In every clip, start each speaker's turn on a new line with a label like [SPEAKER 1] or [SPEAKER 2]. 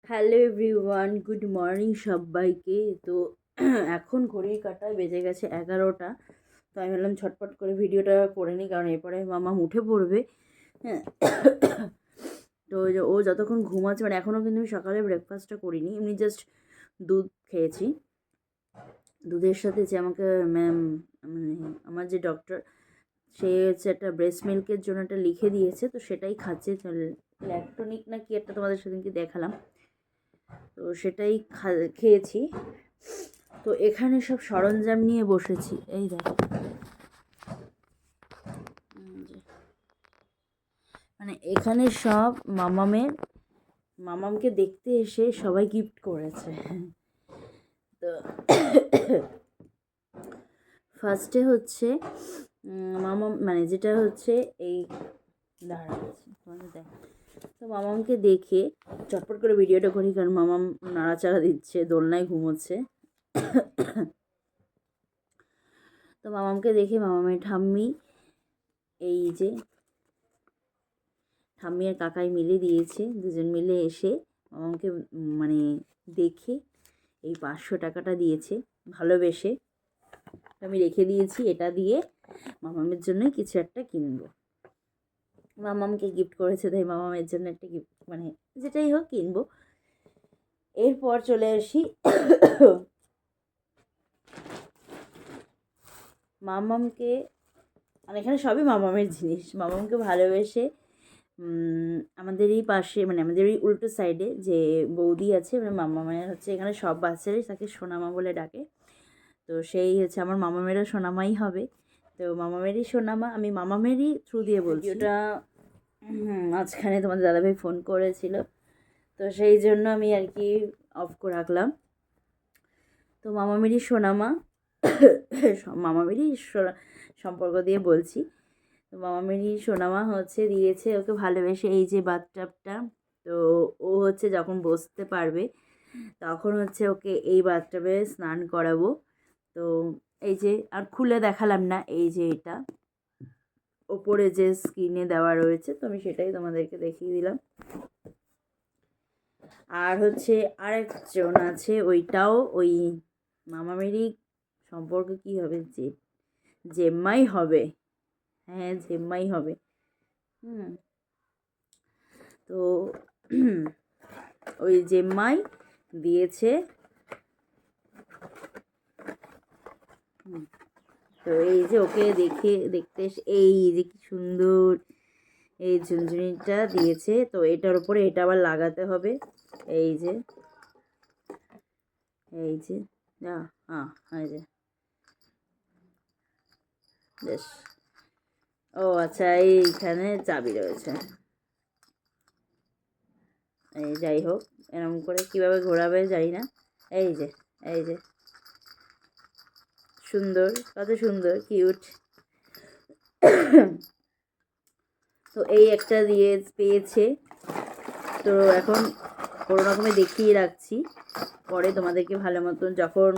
[SPEAKER 1] Hello everyone, good morning সবাইকে। তো এখন ঘড়ির কাঁটায় বেজে গেছে 11টা। তো আমি ভাবলাম ছটপট করে ভিডিওটা করে নিই, কারণ এরপরে মামা উঠে পড়বে। হ্যাঁ, তো ও যতক্ষণ ঘুমাচ্ছে, মানে এখনও কিন্তু আমি সকালে ব্রেকফাস্টটা করিনি, এমনি জাস্ট দুধ খেয়েছি। দুধের সাথে যে আমাকে ম্যাম, মানে আমার যে ডক্টর, সে হচ্ছে একটা ব্রেস্ট মিল্কের জন্য একটা লিখে দিয়েছে, তো সেটাই খাচ্ছে। ল্যাকটোনিক না কি একটা তোমাদের সেদিনকে দেখালাম, তো সেটাই খেয়েছি। তো এখানে সব সরঞ্জাম নিয়ে বসেছি, এই দেখো। মানে এখানে সব মামামকে দেখতে এসে সবাই গিফট করেছে। তো ফার্স্টে হচ্ছে মামাম, মানে যেটা হচ্ছে এই দাঁড়াচ্ছে তোমাদের দেখ। তো মামামকে দেখে চটপট করে ভিডিওটা করি, কারণ মামাম নাড়াচাড়া দিচ্ছে, দোলনায় ঘুমোচ্ছে। তো মামামকে দেখে মামামের ঠাম্মি, এই যে ঠাম্মি আর কাকাই মিলে দিয়েছে, দুজন মিলে এসে মামামকে মানে দেখে এই 500 টাকাটা দিয়েছে ভালোবেসে। আমি রেখে দিয়েছি, এটা দিয়ে মামামের জন্যই কিছু একটা কিনবো। মামামকে গিফট করেছে, তাই মামামের জন্য একটা গিফট, মানে যেটাই হোক কিনবো। এরপর চলে আসি মামামকে, মানে এখানে সবই মামামের জিনিস। মামামকে ভালোবেসে আমাদের এই পাশে, মানে আমাদের এই উল্টো সাইডে যে বৌদি আছে, মানে মামামের হচ্ছে, এখানে সব বাচ্চারাই তাকে সোনামা বলে ডাকে। তো সেই হচ্ছে আমার মামামেরও সোনামাই হবে। তো মামামেরই সোনামা, আমি মামামেরই থ্রু দিয়ে বলছি। ওটা মাঝখানে তোমাদের দাদাভাই ফোন করেছিল, তো সেই জন্য আমি আর কি অফ করে রাখলাম। তো মামামেরই সোনামা, মামামেরই সম্পর্ক দিয়ে বলছি। তো মামামেরই সোনামা হচ্ছে দিয়েছে ওকে ভালোবেসে এই যে বাথটাবটা। তো ও হচ্ছে যখন বসতে পারবে তখন হচ্ছে ওকে এই বাথটাবে স্নান করাবো। তো এই যে, আর খুলে দেখালাম না, এই যে এটা ওপরে যে স্ক্রিনে দেওয়া রয়েছে, তো আমি সেটাই তোমাদেরকে দেখিয়ে দিলাম। আর হচ্ছে আরেকজন আছে, ওইটাও ওই মামামেরই সম্পর্ক। কী হবে, জেম্মাই হবে। হ্যাঁ, জেম্মাই হবে। তো ওই জেম্মাই দিয়েছে। তো এই যে ওকে দেখতে এই যে কি সুন্দর এই ঝুনঝুনিটা দিয়েছে। তো এটার উপরে এটা আবার লাগাতে হবে, এই যে এই যে হ্যাঁ, এই যে বেশ। ও আচ্ছা, এইখানে চাবি রয়েছে। এই যাই হোক, এরকম করে কীভাবে ঘোরাবে জানি না। এই যে এই যে সুন্দর, কত সুন্দর, কিউট। তো এই একটা দিয়ে পেয়েছে। তো এখন কোনো রকমে দেখিয়ে রাখছি, পরে তোমাদেরকে ভালো মতন যখন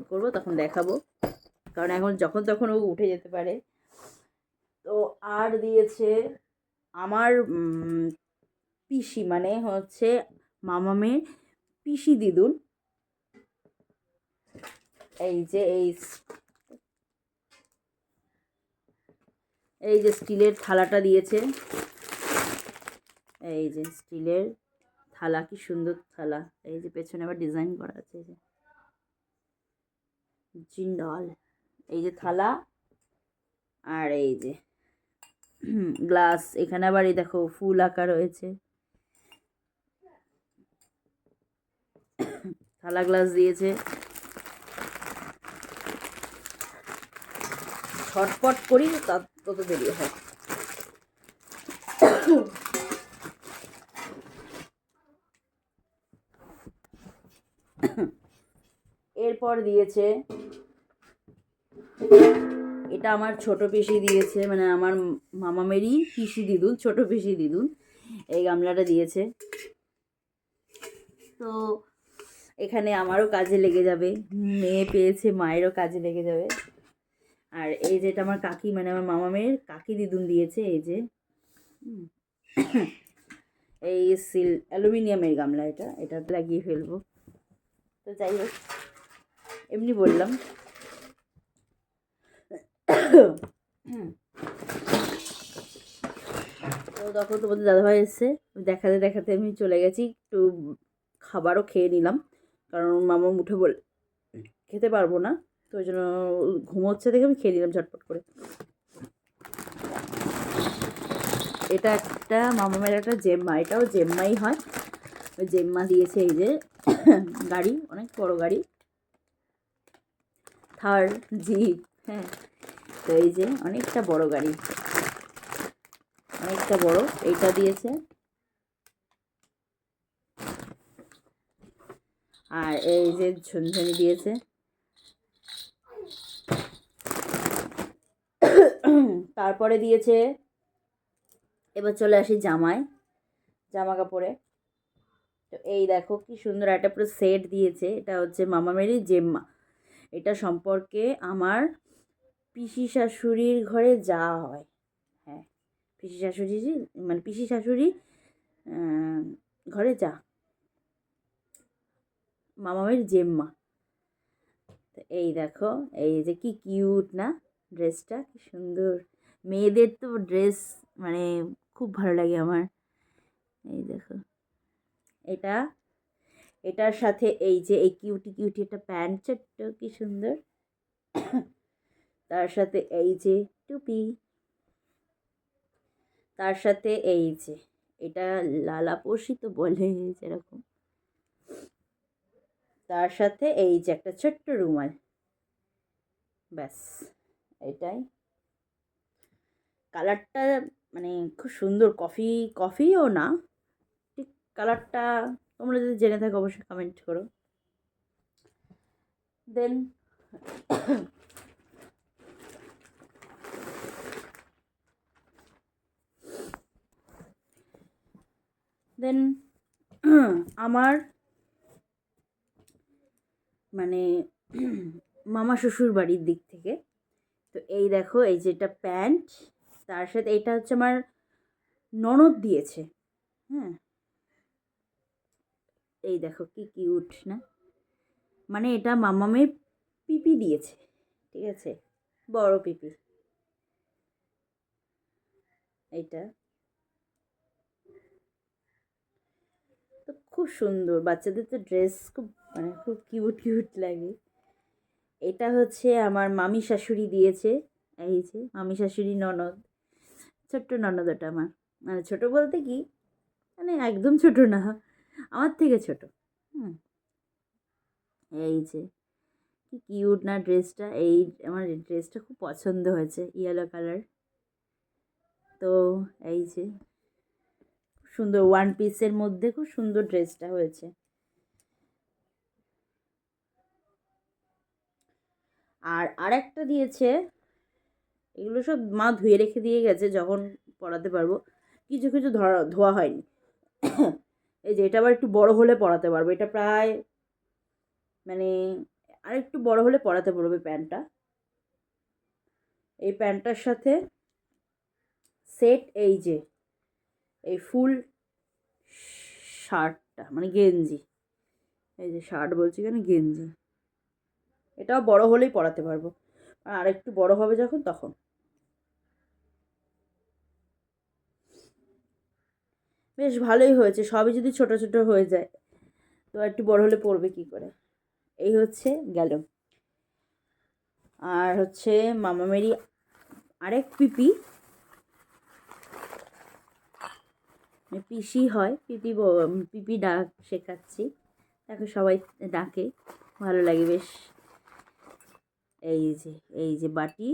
[SPEAKER 1] করবো তখন দেখাবো, কারণ এখন যখন তখন ও উঠে যেতে পারে। তো আর দিয়েছে আমার পিসি, মানে হচ্ছে মামামের পিসি দিদুন, এই যে এই যে স্টিলের থালাটা দিয়েছে। এই যে স্টিলের থালা, কি সুন্দর থালা। এই যে পেছনে আবার ডিজাইন করা আছে, এই যে জিন্দাল, এই যে থালা। আর এই যে গ্লাস, এখানে আবার এই দেখো ফুল আঁকা রয়েছে। থালা গ্লাস দিয়েছে। ছটপট করি তত দেরি হয়। এরপর দিয়েছে, এটা আমার ছোট পিসি দিয়েছে, মানে আমার মামামেরই পিসি দিদুন, ছোট পিসি দিদুন এই গামলাটা দিয়েছে। তো এখানে আমারও কাজে লেগে যাবে, মেয়ে পেয়েছে, মায়েরও কাজে লেগে যাবে। আর এই যেটা আমার কাকি, মানে আমার মামামের কাকি দিদুন দিয়েছে, এই যে এই অ্যালুমিনিয়ামের গামলা, এটা লাগিয়ে ফেলবো। তো যাই হোক, এমনি বললাম। তো তখন তোমাদের দাদাভাই এসছে, দেখাতে দেখাতে আমি চলে গেছি, একটু খাবারও খেয়ে নিলাম, কারণ মামা উঠে বলে খেতে পারবো না, তো ওই জন্য ঘুমোচ্ছে দেখে আমি খেয়ে নিলাম ঝটপট করে। এটা একটা মামামের একটা জেম্মা, এটাও জেম্মাই হয়, ওই জেম্মা দিয়েছে। এই যে গাড়ি, অনেক বড় গাড়ি, থার, জিপ, হ্যাঁ। তো এই যে অনেকটা বড় গাড়ি, অনেকটা বড়, এইটা দিয়েছে। আর এই যে ঝুনঝুনি দিয়েছে। তারপরে দিয়েছে, এবার চলে আসি জামা কাপড়ে। তো এই দেখো কি সুন্দর একটা পুরো সেট দিয়েছে, এটা হচ্ছে মামামেরই জেম্মা। এটা সম্পর্কে আমার পিসি শাশুড়ির ঘরে যাওয়া হয়, হ্যাঁ, পিসি শাশুড়ি, মানে পিসি শাশুড়ি ঘরে যা, মামামের জেম্মা। তো এই দেখো, এই যে কি কিউট না ড্রেসটা, কি সুন্দর। মেয়েদের তো ড্রেস মানে খুব ভালো লাগে আমার। এই দেখো, এটা, এটার সাথে এই যে এই কিউটি কিউটি একটা প্যান্ট, ছোট্ট কি সুন্দর, তার সাথে এই যে টুপি, তার সাথে এই যে এটা লালাপোষি তো বলে যেরকম, তার সাথে এই যে একটা ছোট্ট রুমাল, ব্যাস এটাই। কালারটা মানে খুব সুন্দর, কফিও না ঠিক কালারটা, তোমরা যদি জেনে থাকো অবশ্যই কমেন্ট করো। দেন দেন আমার মানে মামা শ্বশুর বাড়ির দিক থেকে, তো এই দেখো, এই যেটা প্যান্ট, তার সাথে এটা হচ্ছে আমার ননদ দিয়েছে, হ্যাঁ। এই দেখো কি কিউট না, মানে এটা মামামের পিপি দিয়েছে, ঠিক আছে, বড় পিপি এইটা। তো খুব সুন্দর, বাচ্চাদের তো ড্রেস খুব মানে খুব কিউট কিউট লাগে। এটা হচ্ছে আমার মামি শাশুড়ি দিয়েছে, এই যে মামি শাশুড়ি ননদ, ছোট্ট ননদ ওটা আমার, মানে ছোটো বলতে কি, মানে একদম ছোট না, আমার থেকে ছোট। হুম, এই যে কি কিউট না ড্রেসটা, এই আমার ড্রেসটা খুব পছন্দ হয়েছে, ইয়েলো কালার। তো এই যে সুন্দর ওয়ান পিসের মধ্যে খুব সুন্দর ড্রেসটা হয়েছে। আর আরেকটা দিয়েছে, এগুলো সব মা ধুয়ে রেখে দিয়ে গেছে, যখন পড়াতে পারবো, কিছু কিছু ধোয়া হয়নি। এই যে এটা আবার একটু বড় হলে পড়াতে পারবো, এটা প্রায় মানে আর একটু বড় হলে পড়াতে পারবে প্যান্টটা। এই প্যান্টটার সাথে সেট এই যে এই ফুল শার্টটা, মানে গেঞ্জি, এই যে শার্ট বলছি কেন, গেঞ্জি, এটাও বড় হলেই পড়াতে পারবো, আর একটু বড় হবে যখন তখন। বেশ ভালোই হয়েছে, সবই যদি ছোট ছোট হয়ে যায় তো একটু বড় হলে পড়বে কি করে। এই হচ্ছে গেল। আর হচ্ছে মামামেরই আরেক পিপি, পিসি হয়, পিপি ডাক শেখাচ্ছি, তাকে সবাই ডাকে, ভালো লাগে বেশ। এই যে, এই যে বাটি,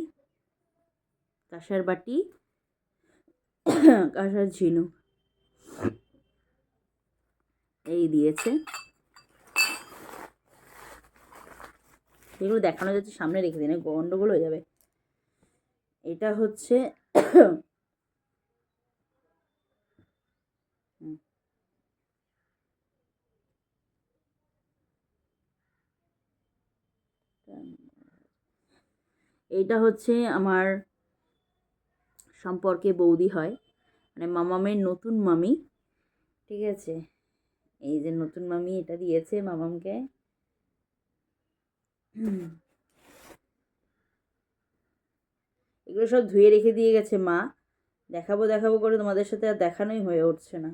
[SPEAKER 1] কাঁসার বাটি, কাঁসার ঝিনুক এই দিয়েছে। এগুলো দেখানো যাচ্ছে, সামনে রেখে দিন, গন্ডগোল হয়ে যাবে। এটা হচ্ছে এইটা হচ্ছে আমার সম্পর্কে বৌদি হয়, মানে মামামের নতুন মামি, ঠিক আছে, এই যে নতুন মামি এটা দিয়েছে মামামকে। এগুলো সব ধুয়ে রেখে দিয়ে গেছে মা, দেখাবো দেখাবো করে তোমাদের সাথে আর দেখানোই হয়ে উঠছে না।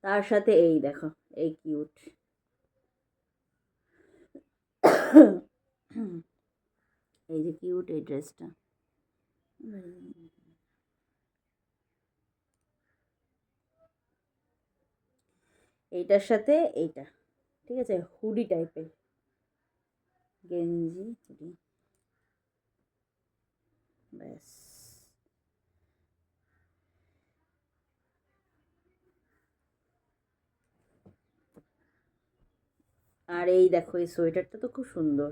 [SPEAKER 1] তার সাথে এই দেখো, এই কিউট এই যে কিউট এই ড্রেসটা, এইটার সাথে এইটা, ঠিক আছে, হুডি টাইপের গেঞ্জি হুডি, ব্যাস। আর এই দেখো এই সোয়েটারটা তো খুব সুন্দর,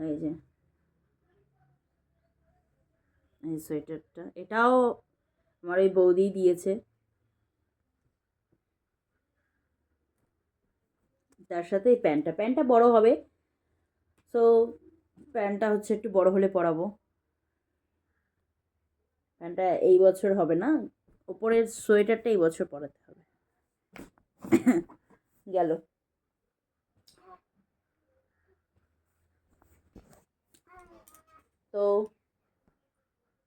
[SPEAKER 1] এই যে এই সোয়েটারটা, এটাও আমার ওই বৌদি দিয়েছে। তার সাথে এই প্যান্টটা বড় হবে, সো প্যান্টটা হচ্ছে একটু বড় হলে পরাবো। প্যান্টটা এই বছর হবে না, ওপরের সোয়েটারটা এই বছর পরাতে হবে। গেল। তো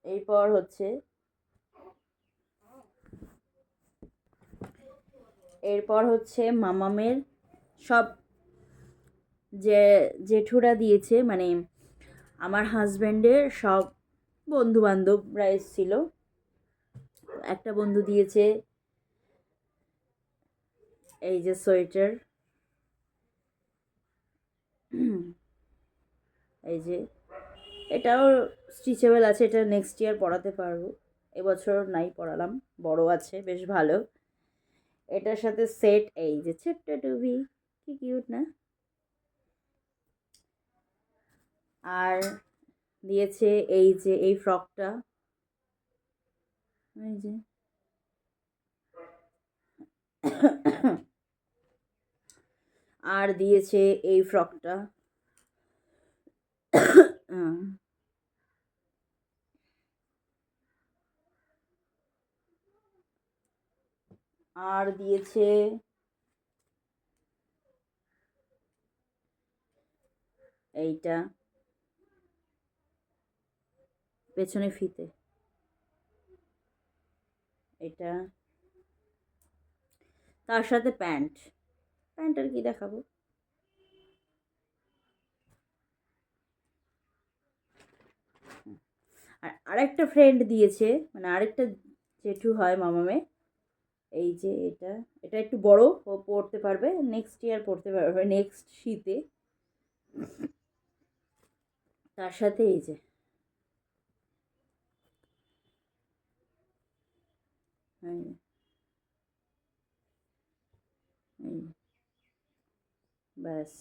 [SPEAKER 1] এরপর হচ্ছে মামামের সব যে জেঠুরা দিয়েছে, মানে আমার হাজব্যান্ডের সব বন্ধু বান্ধবরা এসেছিল। একটা বন্ধু দিয়েছে এই যে সোয়েটার, এই যে এটাও স্টিচেবল আছে, এটা নেক্সট ইয়ার পরাতে পারবো, এবছর নাই পরালাম, বড় আছে বেশ ভালো। এটার সাথে সেট এই যে ছোট্ট টুবি, কি কিউট না। আর দিয়েছে এই যে এই ফ্রকটা, এই যে আর দিয়েছে এই ফ্রকটা, আর দিয়েছে এইটা পেছনে ফিতে, এটা তার সাথে প্যান্ট আর কি দেখাবো। আর আরেকটা ফ্রেন্ড দিয়েছে, মানে আরেকটা জেঠু হয় মামামে, এই যে এটা এটা একটু বড়, ও পড়তে পারবে, নেক্সট ইয়ার পড়তে পারবে, নেক্সট শীতে। তার সাথে এই যে ব্যাস।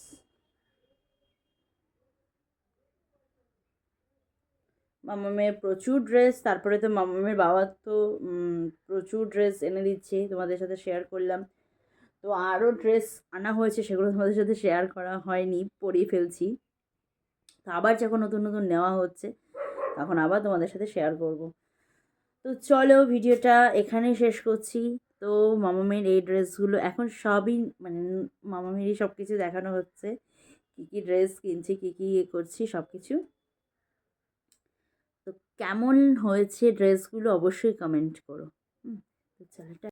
[SPEAKER 1] মামামের প্রচুর ড্রেস, তারপরে তো মামামের বাবা তো প্রচুর ড্রেস এনে দিচ্ছে, তোমাদের সাথে শেয়ার করলাম। তো আরও ড্রেস আনা হয়েছে, সেগুলো তোমাদের সাথে শেয়ার করা হয়নি, পরিয়ে ফেলছি। তো আবার যখন নতুন নতুন নেওয়া হচ্ছে তখন আবার তোমাদের সাথে শেয়ার করব। তো চলো ভিডিওটা এখানেই শেষ করছি। তো মামামের এই ড্রেসগুলো এখন সবই মানে মামামেরই সব কিছু দেখানো হচ্ছে, কী কী ড্রেস কিনছি, কী কী ইয়ে করছি সব কিছু। তো কেমন হয়েছে ড্রেসগুলো অবশ্যই কমেন্ট করো। তো চলো।